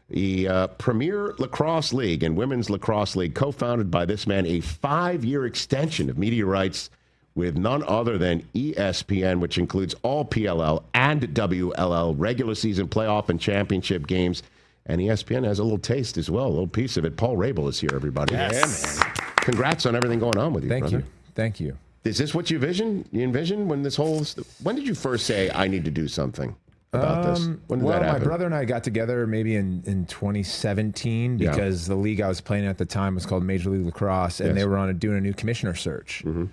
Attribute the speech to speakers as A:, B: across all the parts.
A: The Premier Lacrosse League and Women's Lacrosse League, co-founded by this man, a 5-year extension of media rights with none other than ESPN, which includes all PLL and WLL regular season playoff and championship games. And ESPN has a little taste as well, a little piece of it. Paul Rabil is here, everybody.
B: Yes.
A: Yeah, man. Congrats on everything going on with you, brother.
C: Thank you.
A: Is this what you envisioned when this whole... When did you first say, I need to do something about this? When did that happen?
C: My brother and I got together maybe in 2017 because the league I was playing at the time was called Major League Lacrosse, and they were doing a new commissioner search. Mm-hmm.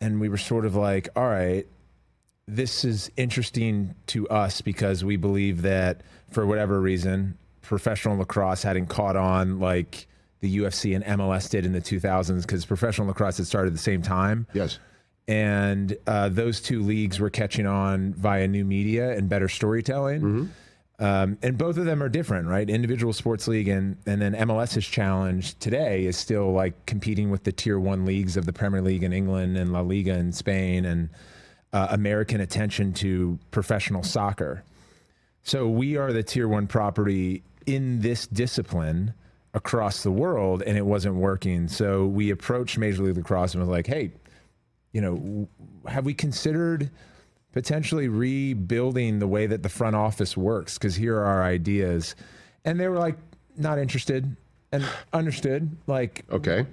C: And we were sort of like, all right, this is interesting to us because we believe that for whatever reason, professional lacrosse hadn't caught on like the UFC and MLS did in the 2000s, because professional lacrosse had started at the same time.
A: Yes.
C: And those two leagues were catching on via new media and better storytelling. Mm-hmm. And both of them are different, right? Individual sports league and then MLS's challenge today is still like competing with the tier 1 leagues of the Premier League in England and La Liga in Spain and American attention to professional soccer. So we are the tier 1 property in this discipline across the world, and it wasn't working. So we approached Major League Lacrosse and was like, hey, have we considered potentially rebuilding the way that the front office works? Because here are our ideas. And they were like, not interested, and understood. Like,
A: okay,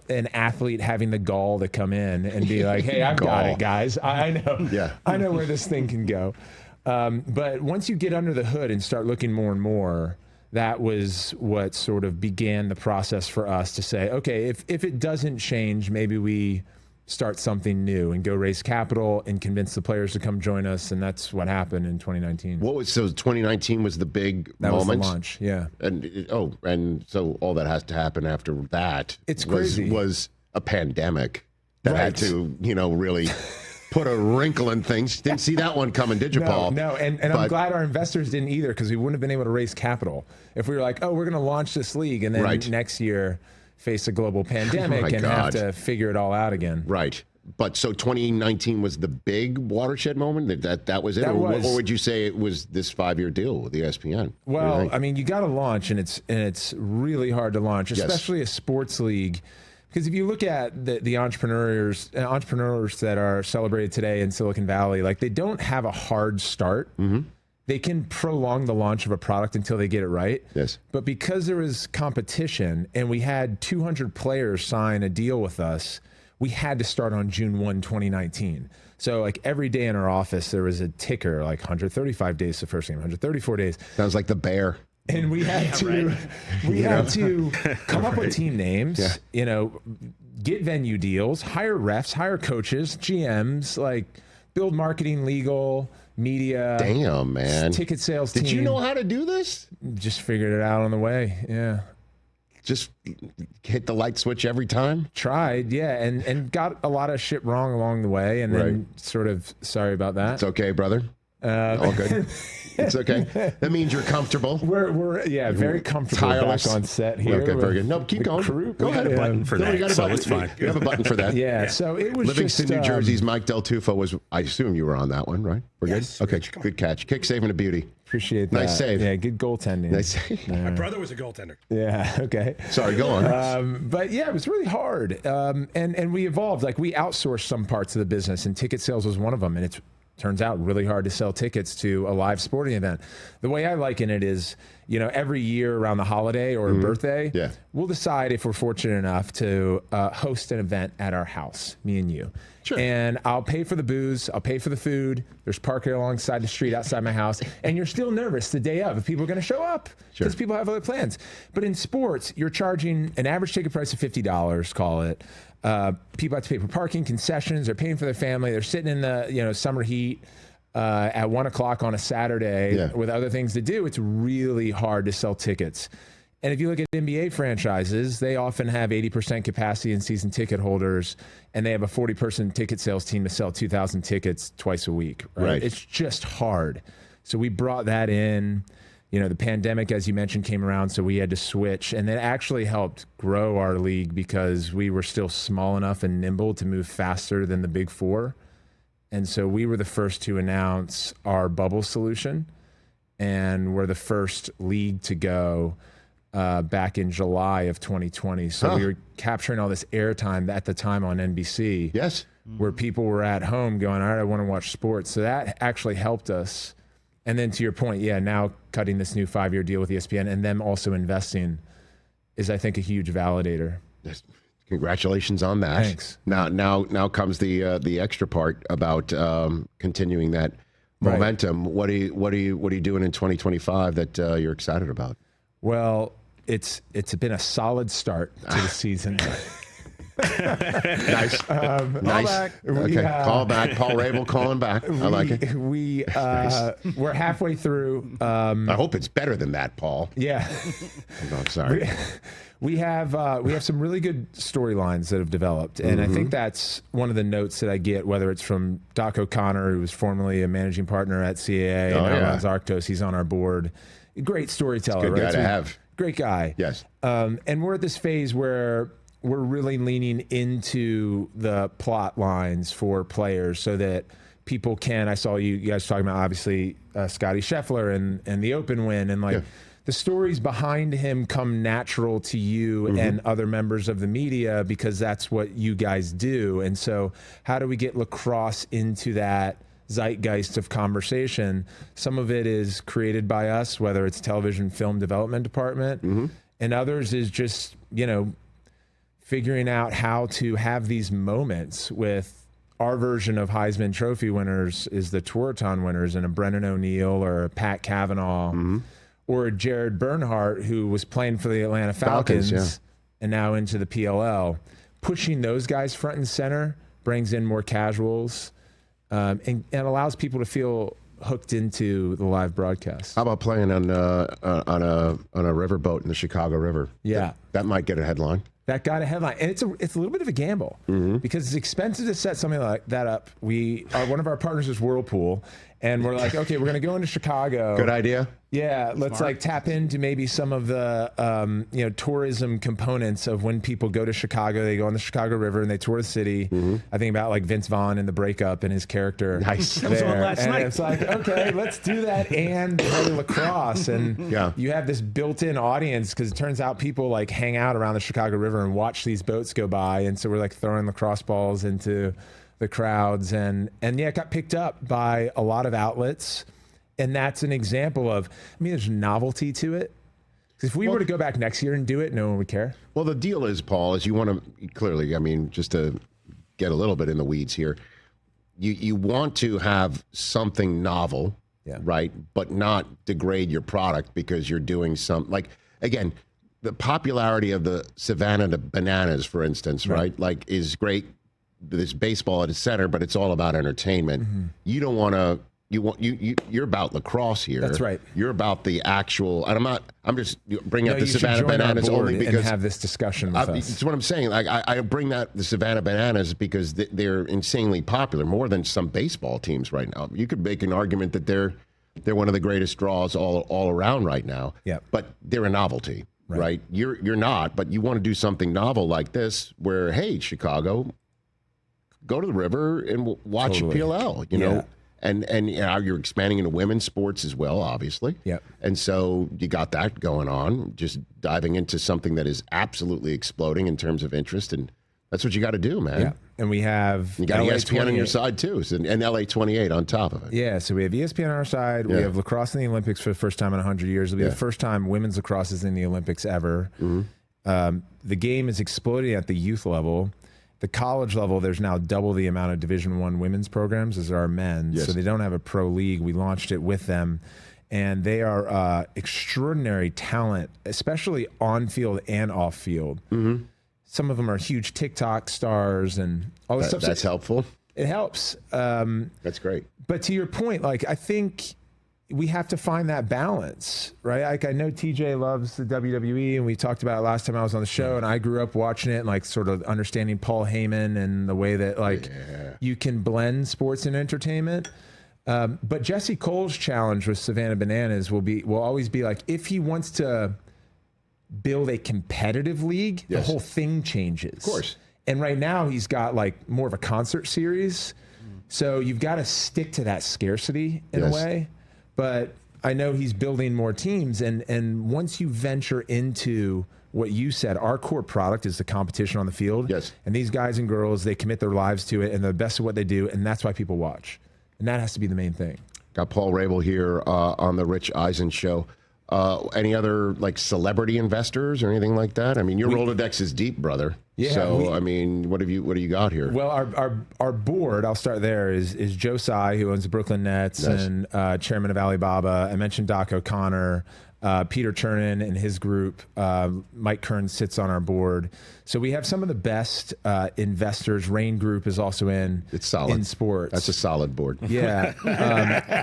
C: an athlete having the gall to come in and be like, hey, I've got it, guys. I know. Yeah. I know where this thing can go. But once you get under the hood and start looking more and more, that was what sort of began the process for us to say, okay, if it doesn't change, maybe we start something new and go raise capital and convince the players to come join us. And that's what happened in 2019.
A: So 2019 was the big moment?
C: That was the launch, yeah.
A: And so all that has to happen after that
C: crazy.
A: Was a pandemic that had to, really put a wrinkle in things. Didn't see that one coming, did you, Paul?
C: No, and I'm glad our investors didn't either, because we wouldn't have been able to raise capital. If we were like, oh, we're going to launch this league, and then next year face a global pandemic have to figure it all out again.
A: Right. But so 2019 was the big watershed moment? That was it? Or would you say it was this 5-year deal with ESPN?
C: Well, I mean, you got to launch, and it's really hard to launch, especially a sports league. Because if you look at the entrepreneurs that are celebrated today in Silicon Valley, like, they don't have a hard start. Mm-hmm. They can prolong the launch of a product until they get it right. Yes. But because there was competition and we had 200 players sign a deal with us, we had to start on June 1, 2019. So like every day in our office, there was a ticker, like 135 days the first game, 134 days.
A: Sounds like the bear.
C: And we had to come up with team names, get venue deals, hire refs, hire coaches, GMs, like build marketing, legal, media.
A: Damn, man.
C: Ticket sales team.
A: Did you know how to do this?
C: Just figured it out on the way. Yeah.
A: Just hit the light switch every time?
C: Tried, yeah. And got a lot of shit wrong along the way. And then sort of sorry about that.
A: It's okay, brother. All good. It's okay. That means you're comfortable.
C: We're very comfortable back on set here.
A: Okay, very good. No, keep going. Go ahead.
B: A button for that, so it's fine.
A: You have a button for that.
C: Yeah. So it was
A: Livingston, New Jersey's Mike Del Tufo was. I assume you were on that one, right? We're good. Okay, good catch. Kick saving a beauty.
C: Appreciate that.
A: Nice save.
C: Yeah, good goaltending.
A: Nice save.
B: My brother was a goaltender.
C: Yeah. Okay.
A: Sorry. Go on.
C: But yeah, it was really hard. And we evolved. Like, we outsourced some parts of the business, and ticket sales was one of them. And it's turns out really hard to sell tickets to a live sporting event. The way I liken it is, every year around the holiday or birthday, we'll decide if we're fortunate enough to host an event at our house, me and you. Sure. And I'll pay for the booze, I'll pay for the food. There's parking alongside the street outside my house. And you're still nervous the day of if people are going to show up, because people have other plans. But in sports, you're charging an average ticket price of $50, call it. People have to pay for parking, concessions. They're paying for their family. They're sitting in the summer heat at 1 o'clock on a Saturday with other things to do. It's really hard to sell tickets. And if you look at NBA franchises, they often have 80% capacity in season ticket holders, and they have a 40-person ticket sales team to sell 2,000 tickets twice a week. Right? It's just hard. So we brought that in. The pandemic, as you mentioned, came around, so we had to switch. And that actually helped grow our league because we were still small enough and nimble to move faster than the Big Four. And so we were the first to announce our bubble solution. and we're the first league to go back in July of 2020. So we were capturing all this airtime at the time on NBC.
A: Yes.
C: Where people were at home going, all right, I want to watch sports. So that actually helped us. And then to your point, now cutting this new 5-year deal with ESPN and them also investing is, I think, a huge validator.
A: Yes. Congratulations on that.
C: Thanks.
A: Now comes the extra part about continuing that momentum. Right. What are you doing in 2025 that you're excited about?
C: Well, it's been a solid start to the season.
A: Nice. Nice. Okay. Call back. Paul Rabil calling back. I like it.
C: We're halfway through.
A: I hope it's better than that, Paul.
C: Yeah.
A: I'm sorry.
C: We have some really good storylines that have developed, and I think that's one of the notes that I get, whether it's from Doc O'Connor, who was formerly a managing partner at CAA and now runs Arctos. He's on our board. Great storyteller.
A: Good guy to have.
C: Great guy.
A: Yes.
C: And we're at this phase where we're really leaning into the plot lines for players so that people can. I saw you guys talking about, obviously, Scotty Scheffler and the Open win, and the stories behind him come natural to you and other members of the media because that's what you guys do. And so how do we get lacrosse into that zeitgeist of conversation? Some of it is created by us, whether it's television film development department, and others is just, figuring out how to have these moments with our version of Heisman Trophy winners is the Touraton winners, and a Brennan O'Neill or a Pat Cavanaugh or a Jared Bernhardt, who was playing for the Atlanta Falcons and now into the PLL. Pushing those guys front and center brings in more casuals and allows people to feel hooked into the live broadcast.
A: How about playing on a riverboat in the Chicago River?
C: Yeah.
A: That might get a headline.
C: That got a headline, and it's a little bit of a gamble because it's expensive to set something like that up. One of our partners is Whirlpool, and we're like, okay, we're going to go into Chicago.
A: Good idea.
C: Yeah, let's tap into maybe some of the tourism components of when people go to Chicago. They go on the Chicago River and they tour the city. I think about Vince Vaughn and The Breakup and his character.
A: Nice.
C: That was on last night. It's like, okay, let's do that and play lacrosse. And you have this built-in audience because it turns out people hang out around the Chicago River and watch these boats go by. And so we're throwing lacrosse balls into the crowds, and it got picked up by a lot of outlets. And that's an example of, there's novelty to it. If we were to go back next year and do it, no one would care.
A: Well, the deal is, Paul, is you want to clearly, just to get a little bit in the weeds here, you want to have something novel, right? But not degrade your product because you're doing again, the popularity of the Savannah Bananas, for instance, right? Is great. There's baseball at its center, but it's all about entertainment. You don't want to. You're about lacrosse here.
C: That's right.
A: You're about the actual. And I'm just bringing up the Savannah Bananas only because
C: and have this discussion with us.
A: That's what I'm saying. I bring the Savannah Bananas because they're insanely popular, more than some baseball teams right now. You could make an argument that they're one of the greatest draws all around right now.
C: Yeah.
A: But they're a novelty, right? You're not, but you want to do something novel like this, where Chicago, go to the river and watch PLL. You know. And you're expanding into women's sports as well, obviously.
C: Yep.
A: And so you got that going on, just diving into something that is absolutely exploding in terms of interest. And that's what you got to do, man.
C: Yeah. And you got
A: ESPN on your side, too, and LA 28 on top of it.
C: Yeah, so we have ESPN on our side. We have lacrosse in the Olympics for the first time in 100 years. It'll be the first time women's lacrosse is in the Olympics ever. The game is exploding at the youth level. The college level, there's now double the amount of Division I women's programs as there are men's. So they don't have a pro league. We launched it with them. And they are extraordinary talent, especially on field and off field. Some of them are huge TikTok stars and all this stuff.
A: That's helpful.
C: It helps.
A: That's great.
C: But to your point, I think we have to find that balance, right? I know TJ loves the WWE, and we talked about it last time I was on the show, and I grew up watching it and sort of understanding Paul Heyman and the way that you can blend sports and entertainment. But Jesse Cole's challenge with Savannah Bananas will always be if he wants to build a competitive league, the whole thing changes.
A: Of course.
C: And right now he's got more of a concert series. So you've got to stick to that scarcity in a way. But I know he's building more teams, and once you venture into what you said, our core product is the competition on the field.
A: Yes.
C: And these guys and girls, they commit their lives to it, and they're the best at what they do, and that's why people watch. And that has to be the main thing.
A: Got Paul Rabil here on the Rich Eisen Show. Any other like celebrity investors or anything like that? I mean, your Rolodex is deep, brother.
C: Yeah.
A: So I mean, what do you got here?
C: Well, our board, I'll start there, is Joe Tsai, who owns the Brooklyn Nets and chairman of Alibaba. I mentioned Doc O'Connor. Peter Chernin and his group, Mike Kern sits on our board. So we have some of the best investors. Rain Group is also
A: it's solid.
C: in sports.
A: That's a solid board.
C: Yeah.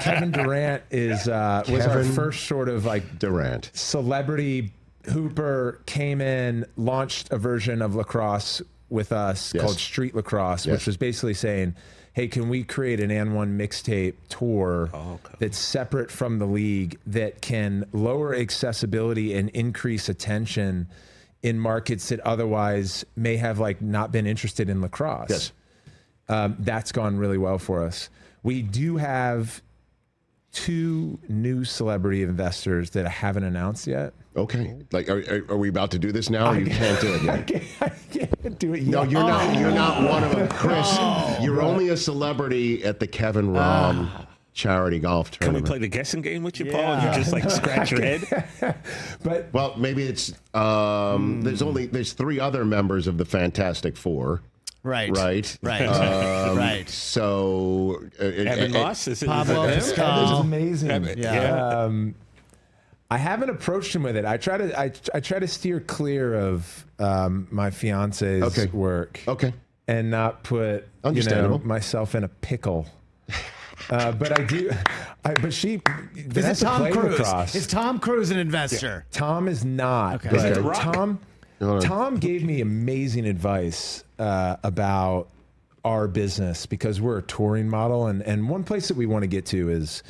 C: Kevin Durant was our first sort of like
A: Durant
C: celebrity hooper, came in, launched a version of lacrosse with us called Street Lacrosse, which was basically saying, hey, can we create an N1 mixtape tour that's separate from the league that can lower accessibility and increase attention in markets that otherwise may have like not been interested in lacrosse?
A: Yes.
C: That's gone really well for us. We do have 2 new celebrity investors that I haven't announced yet.
A: Okay. Like, are we about to do this now? Or you can't do it yet?
C: I can't do it yet.
A: No, you're not. You're not one of them, Chris. You're only a celebrity at the Kevin Rom charity golf
B: Can
A: tournament.
B: we play the guessing game with you, Paul? And you just like scratch your head.
C: But
A: Well, maybe it's there's 3 other members of the Fantastic Four.
D: Right.
A: Right.
D: Right.
A: So
B: Evan Moss is it?
D: Pablo
B: is it him?
D: Pascal.
C: That is amazing.
D: Yeah.
C: I haven't approached him with it. I try to steer clear of my fiance's work.
A: Okay.
C: And not put
A: Understandable.
C: myself in a pickle. But I do. But she.
D: Is it
C: Vanessa
D: Tom
C: played
D: Cruise?
C: lacrosse.
D: Is Tom Cruise an investor?
C: Tom is not.
D: Okay.
C: But
A: Is it
B: Rock?
C: Tom gave me amazing advice about our business because we're a touring model, and one place that we want to get to is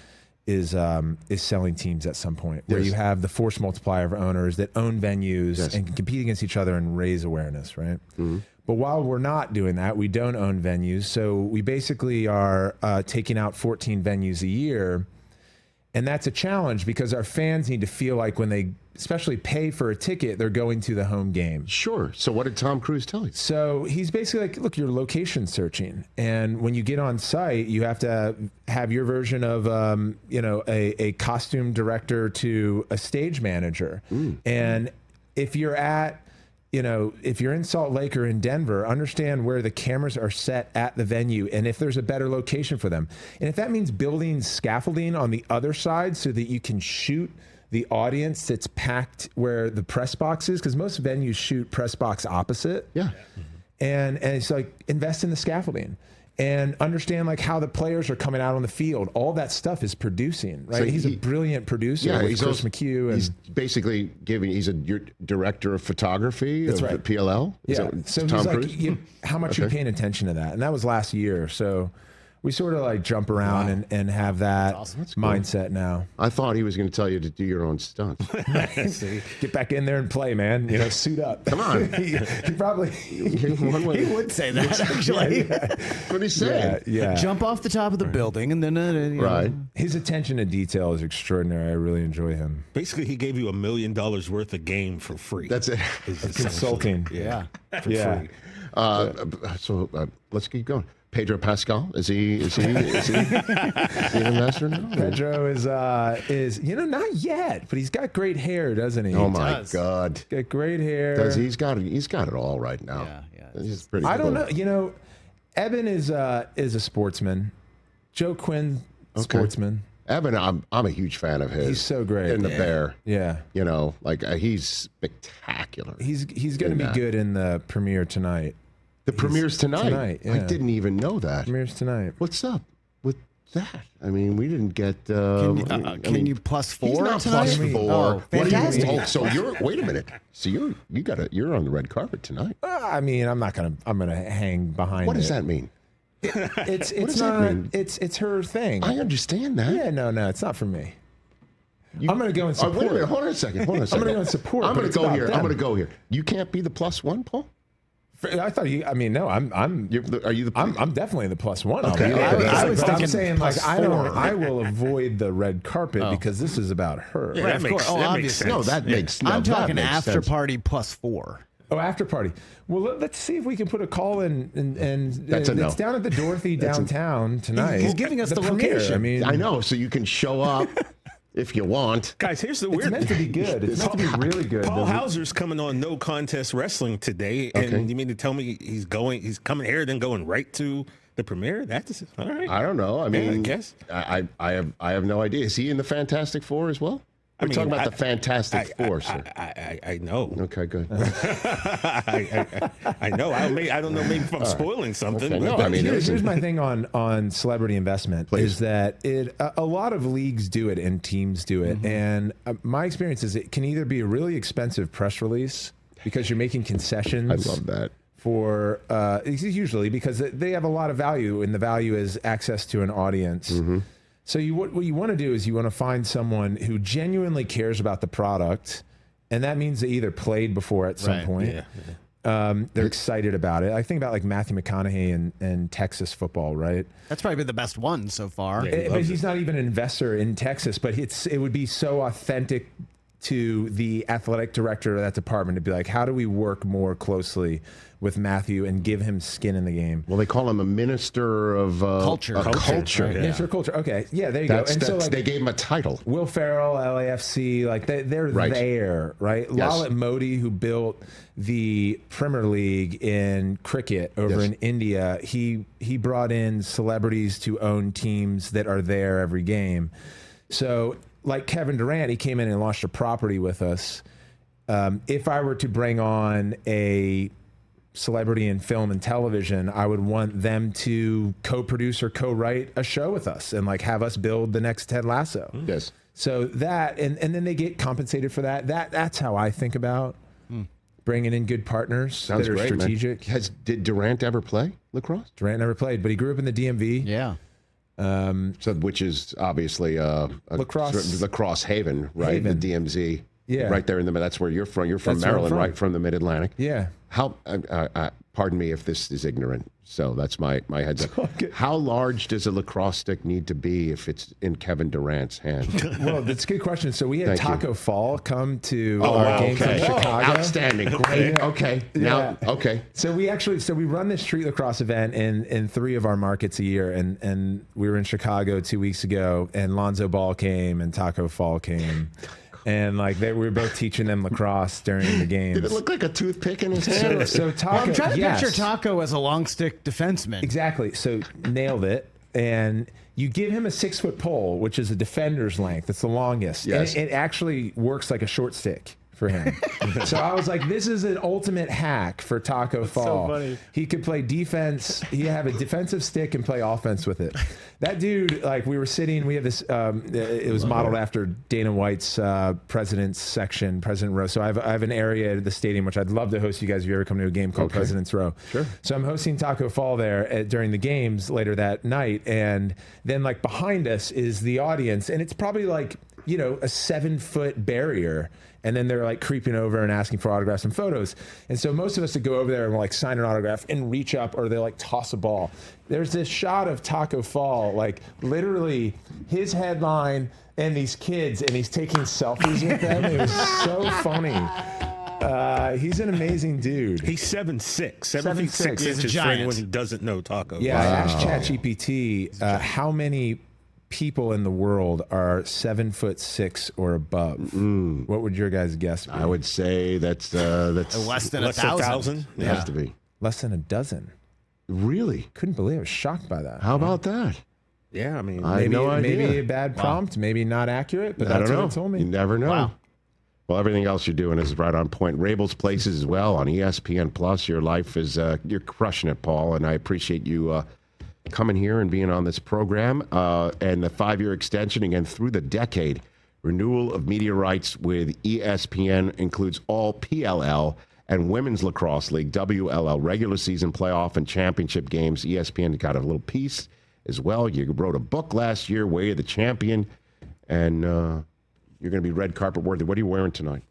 C: selling teams at some point where you have the force multiplier of owners that own venues and can compete against each other and raise awareness, right? Mm-hmm. But while we're not doing that, we don't own venues, so we basically are taking out 14 venues a year. And that's a challenge because our fans need to feel like when they especially pay for a ticket, they're going to the home game.
A: Sure. So what did Tom Cruise tell you?
C: So he's basically like, look, you're location searching. And when you get on site, you have to have your version of, a costume director to a stage manager. And if you're if you're in Salt Lake or in Denver, understand where the cameras are set at the venue and if there's a better location for them. And if that means building scaffolding on the other side so that you can shoot the audience that's packed where the press box is, because most venues shoot press box opposite.
A: Yeah.
C: And it's like invest in the scaffolding and understand like how the players are coming out on the field. All that stuff is producing, right?
A: So
C: he's a brilliant producer with
A: he's
C: Chris
A: also-
C: McHugh.
A: He's
C: And
A: basically your director of photography
C: That's
A: of
C: right.
A: the PLL. Is
C: yeah,
A: that
C: so
A: Tom
C: he's
A: Cruise?
C: like, how much you paying attention to that? And that was last year. So we sort of like jump around and have that mindset now.
A: I thought he was going to tell you to do your own stunts.
C: Get back in there and play, man. Suit up.
A: Come on.
C: he probably
D: He would say that, actually.
A: What he said.
C: yeah.
D: Jump off the top of the building and then...
A: Right.
C: His attention to detail is extraordinary. I really enjoy him.
B: Basically, he gave you $1 million worth of game for free.
A: That's it.
C: Consulting.
D: Yeah.
C: Yeah.
A: So let's keep going. Pedro Pascal, is he an investor now?
C: Pedro is not yet, but he's got great hair, doesn't he?
A: Oh my
D: does.
A: God!
C: Got great hair.
A: Does he? He's got it all right now.
D: Yeah.
A: He's pretty.
C: I don't
A: cool.
C: know. Evan is a sportsman. Joe Quinn, sportsman.
A: Evan, I'm a huge fan of his.
C: He's so great.
A: in the Bear.
C: Yeah.
A: He's spectacular.
C: He's going to be good in the premiere tonight.
A: The premiere's tonight.
C: Tonight,
A: I
C: yeah.
A: didn't even know that.
C: Premieres tonight.
A: What's up with that? I mean, we didn't get.
D: Can you plus 4
A: He's not
D: tonight?
A: plus 4.
D: Oh,
A: What do you
D: fantastic.
A: mean? So wait a minute. So you're on the red carpet tonight.
C: I mean, I'm gonna hang behind.
A: What does
C: it.
A: that mean?
C: It's
A: does that
C: not.
A: mean?
C: It's her thing.
A: I understand that.
C: Yeah, no, it's not for me. I'm gonna go and support.
A: Wait a minute. Hold on a second.
C: I'm gonna go and support.
A: I'm
C: but
A: gonna
C: it's
A: go
C: about
A: here.
C: them.
A: I'm gonna go here. You can't be the +1, Paul.
C: I thought you. I mean, no. I'm
A: Are you the?
C: I'm definitely the +1.
A: Okay.
D: I was
C: I'm
D: thinking
C: saying like
D: +4.
C: I will avoid the red carpet because this is about her.
B: Yeah,
D: Right,
B: that
D: of
B: makes,
D: course. Oh,
B: that makes
D: obviously.
B: sense.
A: No, that makes. No,
D: I'm
A: that
D: talking
A: makes
D: after
A: sense.
D: party +4.
C: Oh, after party. Well, let's see if we can put a call in. And
A: That's a no.
C: It's down at the Dorothy downtown tonight.
D: He's giving us the
C: premiere.
D: location.
C: I mean,
A: I know, so you can show up if you want.
B: Guys, here's the
C: it's
B: weird
C: meant to be good. It's meant to be really good.
B: Paul Hauser's coming on No Contest Wrestling today, and
A: Okay.
B: you mean to tell me he's coming here, then going right to the premiere? That's all right.
A: I don't know. I mean,
B: I guess.
A: I have no idea. Is he in the Fantastic Four as well? We're talking about the Fantastic Four, sir.
B: I know.
A: Okay, good.
B: I know. I don't know. Maybe if I'm spoiling something.
A: Okay,
B: but
A: no, I mean,
C: here's my thing on celebrity investment is that a lot of leagues do it and teams do it, and my experience is it can either be a really expensive press release because you're making concessions.
A: I love that.
C: For usually because they have a lot of value, and the value is access to an audience. So what you want to do is you want to find someone who genuinely cares about the product, and that means they either played before at some point. They're excited about it. I think about like Matthew McConaughey and Texas football, right?
D: That's probably been the best one so far.
C: But he's not even an investor in Texas, but it would be so authentic to the athletic director of that department to be like, how do we work more closely with Matthew and give him skin in the game?
A: Well, they call him a minister of
D: Culture.
A: Culture.
B: Right.
C: Minister of culture. Okay, yeah, there you go. And so like
A: they gave him a title.
C: Will Ferrell, LAFC, like they're
A: Right.
C: there, right?
A: Yes.
C: Lalit Modi, who built the Premier League in cricket over
A: Yes.
C: in India, he brought in celebrities to own teams that are there every game. So, like Kevin Durant, he came in and launched a property with us. If I were to bring on a celebrity in film and television, I would want them to co-produce or co-write a show with us and like have us build the next Ted Lasso.
A: Yes.
C: So that, and then they get compensated for that. That's how I think about bringing in good partners
A: Sounds
C: that are
A: great,
C: strategic.
A: man. Did Durant ever play lacrosse?
C: Durant never played, but he grew up in the DMV.
D: Yeah.
A: So, which is obviously lacrosse haven, right?
C: Haven.
A: The DMZ.
C: Yeah.
A: Right there in the middle. That's where you're from. You're from
C: That's where I'm
A: Maryland,
C: from.
A: right? From the Mid-Atlantic.
C: Yeah.
A: How? Pardon me if this is ignorant. So that's my heads up.
C: Okay.
A: How large does a lacrosse stick need to be if it's in Kevin Durant's hand?
C: Well, that's a good question. So we had
A: Thank you.
C: Taco Fall come to
A: Oh,
C: our game
A: okay.
C: from Chicago.
A: Outstanding. Great. Okay. Now,
C: Yeah.
A: okay.
C: So we run this street lacrosse event in 3 of our markets a year, and we were in Chicago 2 weeks ago, and Lonzo Ball came and Taco Fall came, and like we were both teaching them lacrosse during the games.
A: Did it look like a toothpick in his hand?
C: So Taco,
D: I'm trying to
C: yes.
D: picture Taco as a long stick defenseman.
C: Exactly. So nailed it. And you give him a 6-foot pole, which is a defender's length. It's the longest.
A: Yes.
C: And it actually works like a short stick for him. So I was like, this is an ultimate hack for Taco Fall.
D: funny.
C: He could play defense. He have a defensive stick and play offense with it. That dude, like we were sitting, we have this, it was modeled after Dana White's President's section, President Row. So I have an area at the stadium, which I'd love to host you guys if you ever come to a game called President's Row. Sure. So I'm hosting Taco Fall there during the games later that night. And then like behind us is the audience. And it's probably like, a 7-foot barrier. And then they're like creeping over and asking for autographs and photos. And so most of us would go over there and we'll like sign an autograph and reach up, or they like toss a ball. There's this shot of Taco Fall, like literally his headline and these kids, and he's taking selfies with them. It was so funny. He's an amazing dude.
B: He's 7'6",
C: 7'6".
B: feet 6
D: He's a
B: inches for
D: giant.
B: anyone who doesn't know Taco.
C: Yeah, I asked ChatGPT how many people in the world are 7'6" or above. What would your guys guess be?
A: I would say that's
D: Less than
B: Less than
D: 1,000.
A: it has to be.
C: Less than a dozen.
A: Really?
C: Couldn't believe it. I was shocked by that.
A: How about that?
B: Yeah, I mean,
A: I have no idea.
C: Maybe a bad prompt, maybe not accurate, but
A: I
C: that's
A: don't know.
C: what it told me.
A: You never know.
D: Wow.
A: Well, everything else you're doing is right on point. Rabel's Places as well on ESPN Plus. Your life is you're crushing it, Paul, and I appreciate you coming here and being on this program. And the 5-year extension again through the decade. Renewal of media rights with ESPN includes all PLL and Women's Lacrosse League, WLL, regular season playoff and championship games. ESPN got a little piece as well. You wrote a book last year, Way of the Champion, and you're going to be red carpet worthy. What are you wearing tonight?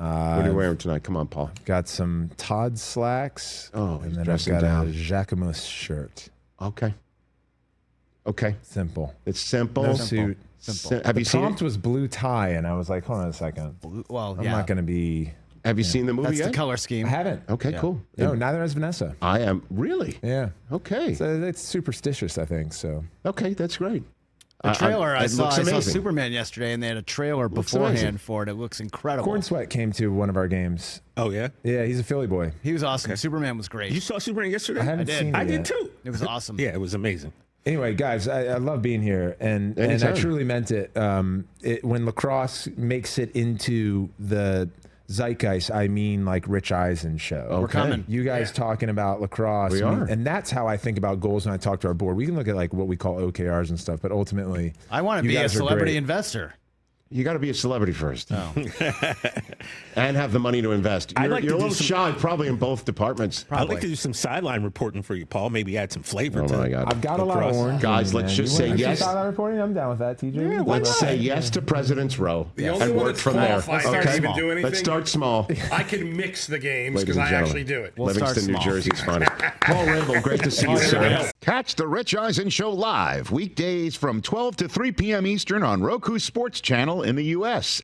A: What are you wearing tonight? Come on, Paul.
C: Got some Todd slacks.
A: Oh,
C: and
A: he's
C: then I've
A: dressing
C: got
A: down.
C: a Jacquemus shirt.
A: Okay. Okay.
C: Simple.
A: It's simple.
C: No suit.
D: Simple.
A: Have you seen
C: Prompt
A: it?
C: was blue tie, and I was like, hold on a second.
D: Well,
C: I'm
D: yeah.
C: not going to be.
A: Have you seen the movie
D: That's
A: yet?
D: the color scheme.
C: I haven't.
A: Okay, cool.
C: No, neither has Vanessa.
A: I am really.
C: Yeah.
A: Okay.
C: So it's superstitious, I think. So
A: Okay, that's great.
D: The trailer I
A: it
D: saw
A: looks amazing.
D: Superman yesterday, and they had a trailer
A: Looks amazing.
D: beforehand for it. It looks incredible.
C: Corn Sweat came to one of our games.
B: Oh yeah.
C: Yeah, he's a Philly boy.
D: He was awesome. Superman was great.
B: You saw Superman yesterday?
C: I haven't
D: did.
C: seen it
B: I did
C: yet.
B: too.
D: It was awesome.
B: Yeah, it was amazing.
C: Anyway, guys, I love being here, and I
A: Anytime.
C: truly meant it. When Lacrosse makes it into the zeitgeist, I mean like Rich Eisen Show.
A: We're
D: coming.
C: You guys talking about lacrosse.
A: We are.
C: And that's how I think about goals when I talk to our board. We can look at like what we call OKRs and stuff, but ultimately,
D: I want to
C: you
D: be a
C: guys are
D: celebrity
C: great.
D: investor.
A: You got to be a celebrity first.
D: Oh.
A: And have the money to invest.
B: I'd
A: You're,
B: like to
A: you're a
B: do
A: little
B: some-
A: shy, probably in both departments.
B: I'd like to do some sideline reporting for you, Paul. Maybe add some flavor
A: Oh
B: to
A: my
B: it.
A: God.
C: I've got a lot of
B: Lacrosse.
C: orange.
A: Guys,
C: in me,
A: let's
C: man.
A: just
C: You
A: say
C: want
A: yes.
C: sideline reporting? I'm down with that, TJ.
A: Yeah, let's say yes to President's Row
E: The only
A: and
E: one
A: work
E: that's
A: from there.
E: qualified to
A: Okay?
E: even do anything.
A: Let's start small.
E: I can mix the games
A: Ladies
E: because
A: and
E: I
A: gentlemen.
E: actually do it.
D: We'll start
A: Livingston, New
D: small.
A: Jersey's finest. Paul Rabil, great to see you, sir.
F: Catch the Rich Eisen Show live weekdays from 12 to 3 p.m. Eastern on Roku Sports Channel in the U.S.